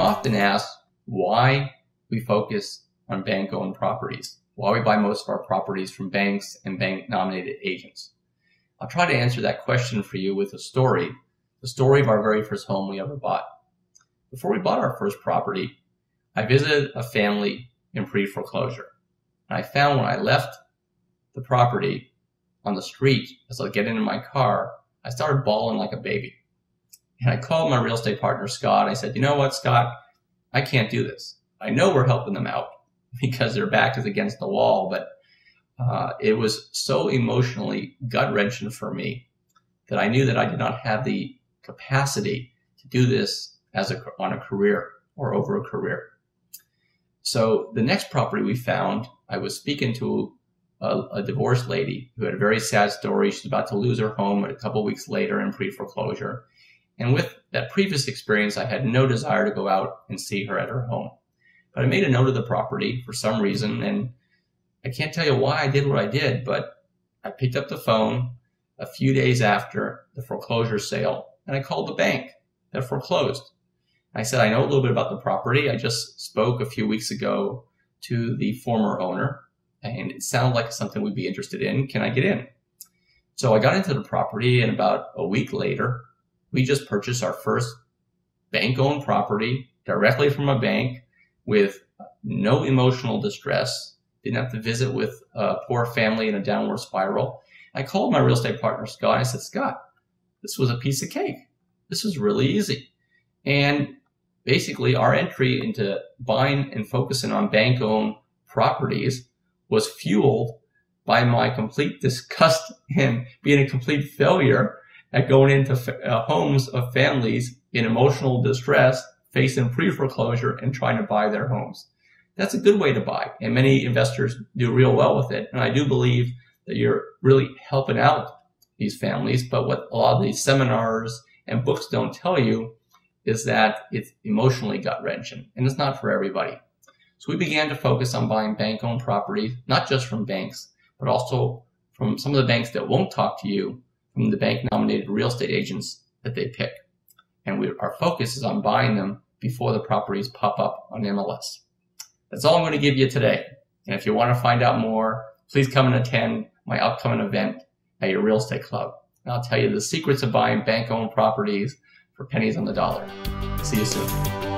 often asked why we focus on bank-owned properties, why we buy most of our properties from banks and bank-nominated agents. I'll try to answer that question for you with a story, the story of our very first home we ever bought. Before we bought our first property, I visited a family in pre-foreclosure. And I found when I left the property on the street, as I get into my car, I started bawling like a baby. And I called my real estate partner, Scott. I said, you know what, Scott, I can't do this. I know we're helping them out because their back is against the wall, but it was so emotionally gut-wrenching for me that I knew that I did not have the capacity to do this on a career or over a career. So the next property we found, I was speaking to a divorced lady who had a very sad story. She's about to lose her home a couple weeks later in pre-foreclosure. And with that previous experience, I had no desire to go out and see her at her home. But I made a note of the property for some reason, and I can't tell you why I did what I did, but I picked up the phone a few days after the foreclosure sale, and I called the bank that foreclosed. I said, I know a little bit about the property. I just spoke a few weeks ago to the former owner, and it sounded like something we'd be interested in. Can I get in? So I got into the property, and about a week later, we just purchased our first bank-owned property directly from a bank with no emotional distress. Didn't have to visit with a poor family in a downward spiral. I called my real estate partner, Scott. I said, Scott, this was a piece of cake. This was really easy. And basically, our entry into buying and focusing on bank-owned properties was fueled by my complete disgust and being a complete failure at going into homes of families in emotional distress, facing pre-foreclosure and trying to buy their homes. That's a good way to buy, and many investors do real well with it. And I do believe that you're really helping out these families. But what a lot of these seminars and books don't tell you is that it's emotionally gut-wrenching, and it's not for everybody. So we began to focus on buying bank-owned properties, not just from banks, but also from some of the banks that won't talk to you, from the bank-nominated real estate agents that they pick. And our focus is on buying them before the properties pop up on MLS. That's all I'm going to give you today. And if you want to find out more, please come and attend my upcoming event at your real estate club. And I'll tell you the secrets of buying bank-owned properties for pennies on the dollar. See you soon.